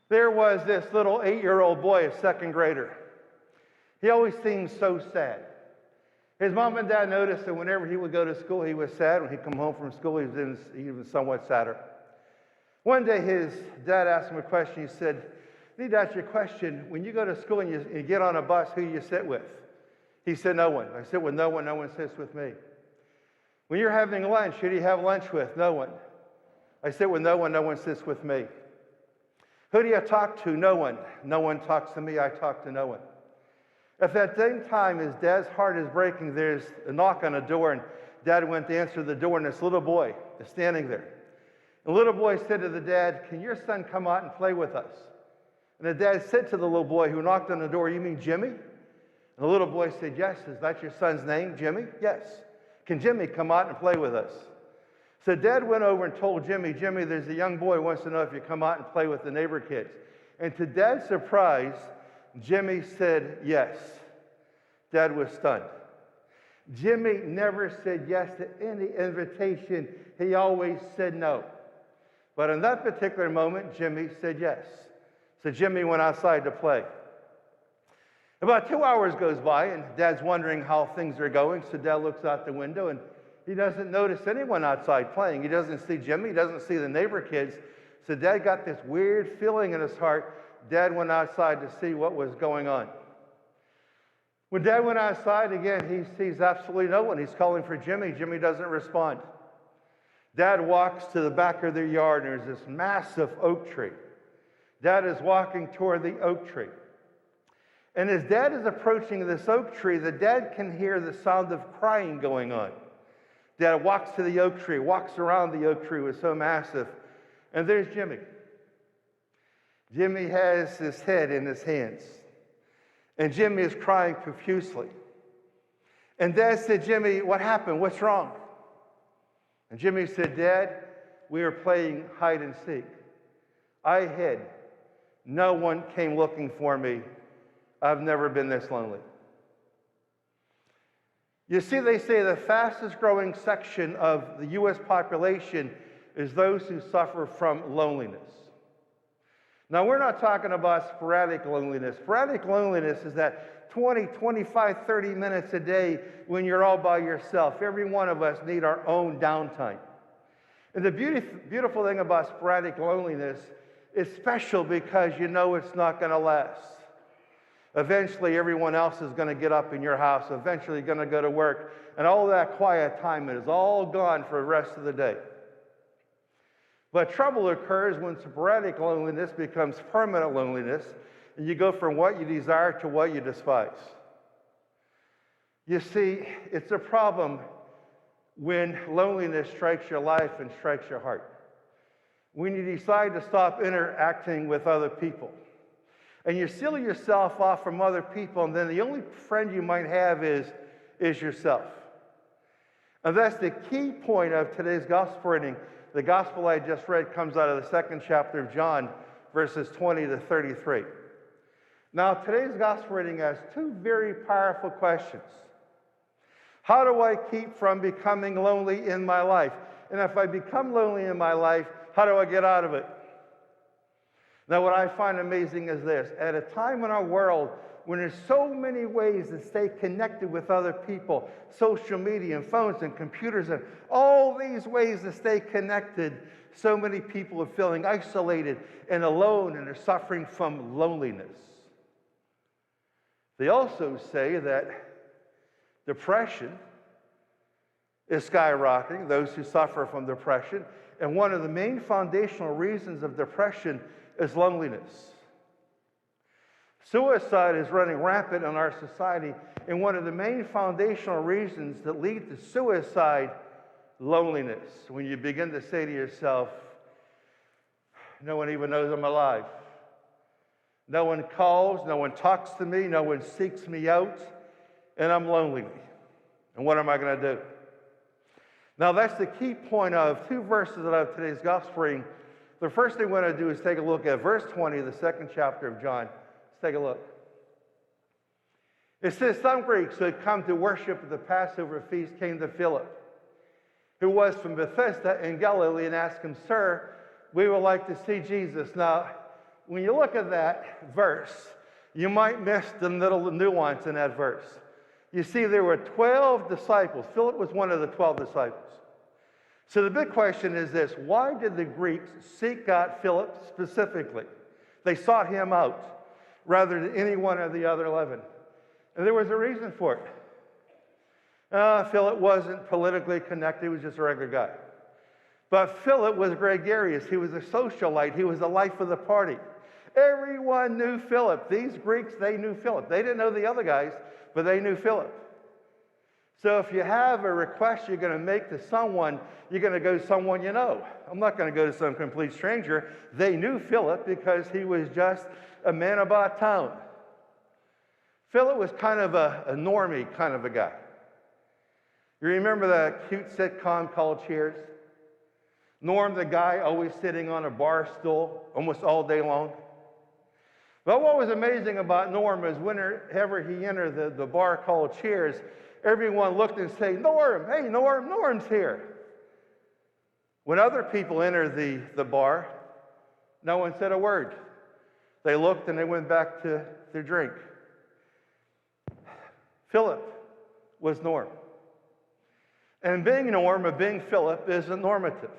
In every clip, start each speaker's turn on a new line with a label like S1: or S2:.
S1: There was this little 8-year-old boy, a second grader. He always seemed so sad. His mom and dad noticed that whenever he would go to school, he was sad. When he'd come home from school, he was somewhat sadder. One day, his dad asked him a question. He said, I need to ask you a question. When you go to school and you get on a bus, who do you sit with? He said, no one. I sit with no one. No one sits with me. When you're having lunch, who do you have lunch with? No one. I sit with no one. No one sits with me. Who do you talk to? No one. No one talks to me. I talk to no one. At that same time, his dad's heart is breaking. There's a knock on the door, and Dad went to answer the door, and this little boy is standing there. The little boy said to the dad, can your son come out and play with us? And the dad said to the little boy who knocked on the door, you mean Jimmy? And the little boy said, yes. Is that your son's name, Jimmy? Yes. Can Jimmy come out and play with us? So Dad went over and told Jimmy, Jimmy, there's a young boy who wants to know if you come out and play with the neighbor kids. And to Dad's surprise, Jimmy said yes. Dad was stunned. Jimmy never said yes to any invitation. He always said no. But in that particular moment, Jimmy said yes. So Jimmy went outside to play. About 2 hours goes by, and Dad's wondering how things are going. So Dad looks out the window, and he doesn't notice anyone outside playing. He doesn't see Jimmy. He doesn't see the neighbor kids. So Dad got this weird feeling in his heart. Dad went outside to see what was going on. When Dad went outside again, he sees absolutely no one. He's calling for Jimmy. Jimmy doesn't respond. Dad walks to the back of their yard, and there's this massive oak tree. Dad is walking toward the oak tree. And as Dad is approaching this oak tree, the dad can hear the sound of crying going on. Dad walks to the oak tree, walks around the oak tree. It was so massive. And there's Jimmy. Jimmy has his head in his hands. And Jimmy is crying profusely. And Dad said, Jimmy, what happened? What's wrong? And Jimmy said, Dad, we were playing hide and seek. I hid. No one came looking for me. I've never been this lonely. You see, they say the fastest growing section of the U.S. population is those who suffer from loneliness. Now, we're not talking about sporadic loneliness. Sporadic loneliness is that 20, 25, 30 minutes a day when you're all by yourself. Every one of us need our own downtime. And the beautiful thing about sporadic loneliness is special because you know it's not going to last. Eventually, everyone else is going to get up in your house. Eventually, you're going to go to work. And all that quiet time is all gone for the rest of the day. But trouble occurs when sporadic loneliness becomes permanent loneliness, and you go from what you desire to what you despise. You see, it's a problem when loneliness strikes your life and strikes your heart. When you decide to stop interacting with other people, and you seal yourself off from other people, and then the only friend you might have is yourself. And that's the key point of today's gospel reading. The gospel I just read comes out of the 2nd chapter of John, verses 20 to 33. Now, today's gospel reading has two very powerful questions. How do I keep from becoming lonely in my life? And if I become lonely in my life, how do I get out of it? Now, what I find amazing is this. At a time in our world when there's so many ways to stay connected with other people, social media and phones and computers and all these ways to stay connected, so many people are feeling isolated and alone, and they're suffering from loneliness. They also say that depression is skyrocketing, those who suffer from depression, and one of the main foundational reasons of depression is loneliness. Suicide is running rampant in our society, and one of the main foundational reasons that lead to suicide, loneliness. When you begin to say to yourself, no one even knows I'm alive. No one calls, no one talks to me, no one seeks me out, and I'm lonely. And what am I going to do? Now, that's the key point of two verses out of today's gospel reading. The first thing we're going to do is take a look at verse 20 of the 2nd chapter of John. Let's take a look. It says, some Greeks who had come to worship at the Passover feast came to Philip, who was from Bethsaida in Galilee, and asked him, Sir, we would like to see Jesus. Now, when you look at that verse, you might miss the little nuance in that verse. You see, there were 12 disciples. Philip was one of the 12 disciples. So the big question is this: why did the Greeks seek out Philip specifically? They sought him out rather than any one of the other 11. And there was a reason for it. Philip wasn't politically connected. He was just a regular guy. But Philip was gregarious. He was a socialite. He was the life of the party. Everyone knew Philip. These Greeks, they knew Philip. They didn't know the other guys, but they knew Philip. So if you have a request you're going to make to someone, you're going to go to someone you know. I'm not going to go to some complete stranger. They knew Philip because he was just a man about town. Philip was kind of a normie kind of a guy. You remember that cute sitcom called Cheers? Norm, the guy, always sitting on a bar stool almost all day long. But what was amazing about Norm is whenever he entered the bar called Cheers, everyone looked and said, "Norm, hey, Norm's here." When other people entered the bar, no one said a word. They looked and they went back to their drink. Philip was Norm. And being Norm or being Philip isn't normative.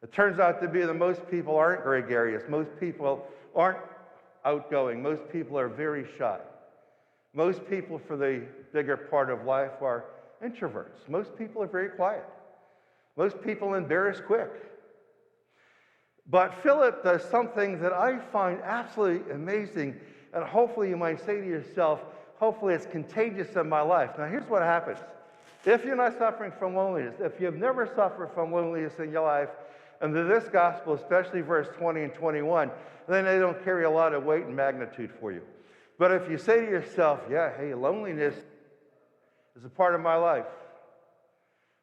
S1: It turns out to be that most people aren't gregarious. Most people aren't outgoing. Most people are very shy. Most people, for the bigger part of life, are introverts. Most people are very quiet. Most people embarrass quick. But Philip does something that I find absolutely amazing, and hopefully you might say to yourself, hopefully it's contagious in my life. Now here's what happens. If you're not suffering from loneliness, if you've never suffered from loneliness in your life, and to this gospel, especially verse 20 and 21, then they don't carry a lot of weight and magnitude for you. But if you say to yourself, yeah, hey, loneliness is a part of my life.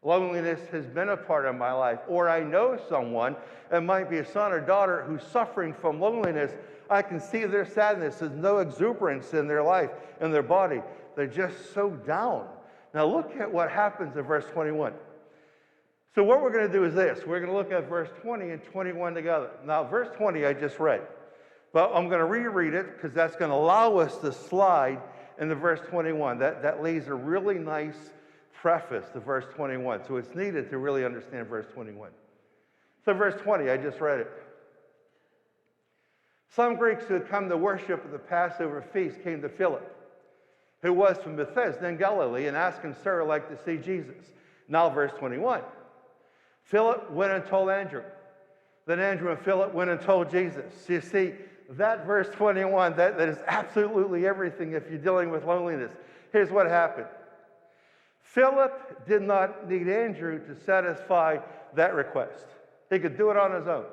S1: Loneliness has been a part of my life. Or I know someone, it might be a son or daughter, who's suffering from loneliness. I can see their sadness. There's no exuberance in their life, in their body. They're just so down. Now look at what happens in verse 21. So what we're going to do is this. We're going to look at verse 20 and 21 together. Now verse 20 I just read. But I'm going to reread it because that's going to allow us to slide into verse 21. That lays a really nice preface to verse 21. So it's needed to really understand verse 21. So verse 20, I just read it. Some Greeks who had come to worship at the Passover feast came to Philip, who was from Bethsaida in Galilee, and asked him, "Sir, I'd like to see Jesus." Now verse 21. Philip went and told Andrew. Then Andrew and Philip went and told Jesus. You see, that verse 21, that is absolutely everything if you're dealing with loneliness. Here's what happened. Philip did not need Andrew to satisfy that request. He could do it on his own.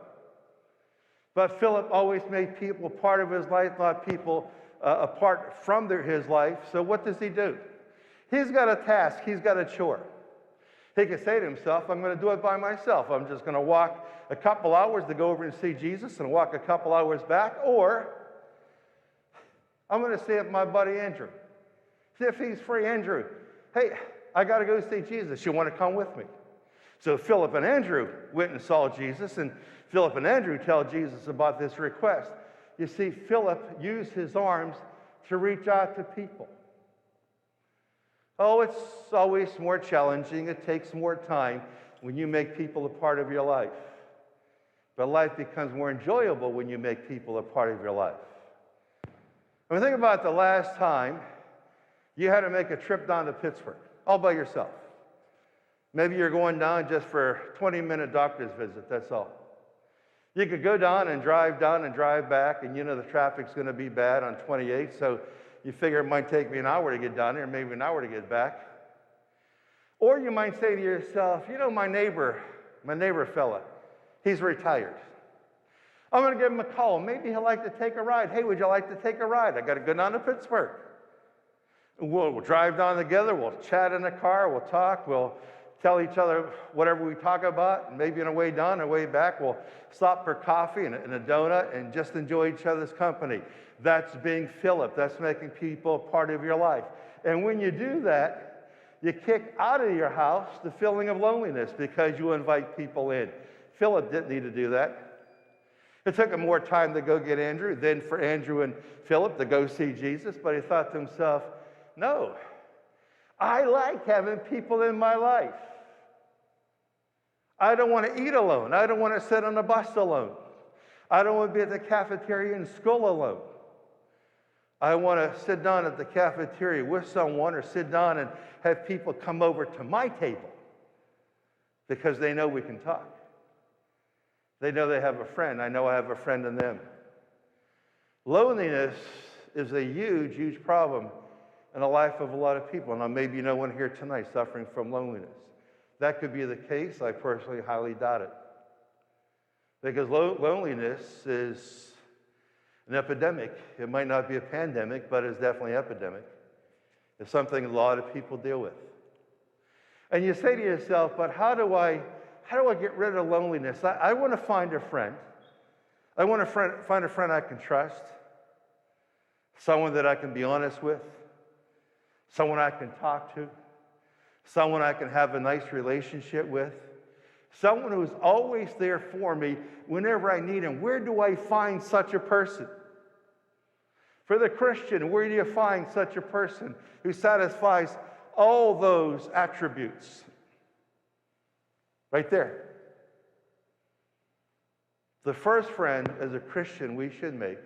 S1: But Philip always made people part of his life, not people apart from his life. So what does he do? He's got a task. He's got a chore. He could say to himself, I'm going to do it by myself. I'm just going to walk a couple hours to go over and see Jesus and walk a couple hours back. Or I'm going to see if my buddy Andrew, see if he's free. Andrew, hey, I got to go see Jesus. You want to come with me? So Philip and Andrew went and saw Jesus, and Philip and Andrew tell Jesus about this request. You see, Philip used his arms to reach out to people. Oh, it's always more challenging. It takes more time when you make people a part of your life. But life becomes more enjoyable when you make people a part of your life. I mean, think about the last time you had to make a trip down to Pittsburgh, all by yourself. Maybe you're going down just for a 20-minute doctor's visit, that's all. You could go down and drive back, and you know the traffic's going to be bad on 28, so you figure it might take me an hour to get down there, maybe an hour to get back. Or you might say to yourself, you know, my neighbor fella, he's retired. I'm going to give him a call. Maybe he'll like to take a ride. Hey, would you like to take a ride? I got to go down to Pittsburgh. We'll drive down together. We'll chat in the car. We'll talk. We'll tell each other whatever we talk about. And maybe on the way down and way back, we'll stop for coffee and a donut and just enjoy each other's company. That's being Philip. That's making people part of your life. And when you do that, you kick out of your house the feeling of loneliness because you invite people in. Philip didn't need to do that. It took him more time to go get Andrew than for Andrew and Philip to go see Jesus, but he thought to himself, no, I like having people in my life. I don't want to eat alone. I don't want to sit on a bus alone. I don't want to be at the cafeteria in school alone. I want to sit down at the cafeteria with someone or sit down and have people come over to my table because they know we can talk. They know they have a friend. I know I have a friend in them. Loneliness is a huge, huge problem in the life of a lot of people. Now, maybe you know one here tonight suffering from loneliness. That could be the case. I personally highly doubt it. Because loneliness is an epidemic. It might not be a pandemic, but it's definitely an epidemic. It's something a lot of people deal with. And you say to yourself, but how do I get rid of loneliness? I want to find a friend. I want to find a friend I can trust, someone that I can be honest with, someone I can talk to, someone I can have a nice relationship with, someone who's always there for me whenever I need him. Where do I find such a person? For the Christian, where do you find such a person who satisfies all those attributes? Right there. The first friend as a Christian we should make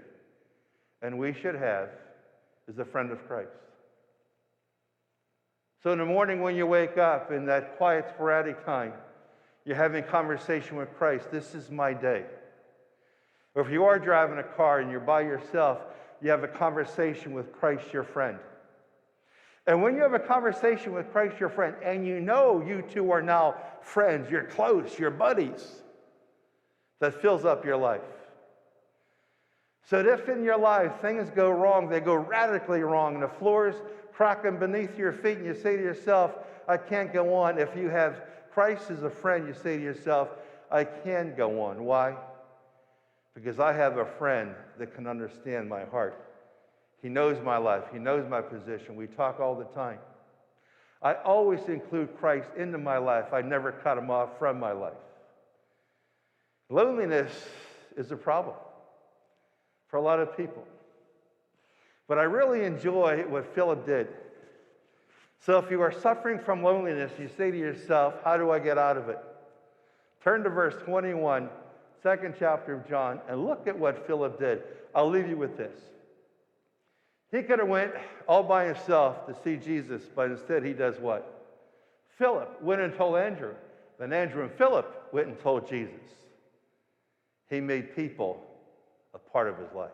S1: and we should have is a friend of Christ. So in the morning when you wake up, in that quiet, sporadic time, you're having a conversation with Christ. This is my day. Or if you are driving a car and you're by yourself, you have a conversation with Christ, your friend. And when you have a conversation with Christ, your friend, and you know you two are now friends, you're close, you're buddies, that fills up your life. So that if in your life things go wrong, they go radically wrong, and the floor's cracking beneath your feet, and you say to yourself, I can't go on. If you have Christ as a friend, you say to yourself, I can go on. Why? Because I have a friend that can understand my heart. He knows my life. He knows my position. We talk all the time. I always include Christ into my life. I never cut him off from my life. Loneliness is a problem for a lot of people. But I really enjoy what Philip did. So if you are suffering from loneliness, you say to yourself, how do I get out of it? Turn to verse 21, second chapter of John, and look at what Philip did. I'll leave you with this. He could have went all by himself to see Jesus, but instead he does what? Philip went and told Andrew. Then Andrew and Philip went and told Jesus. He made people a part of his life.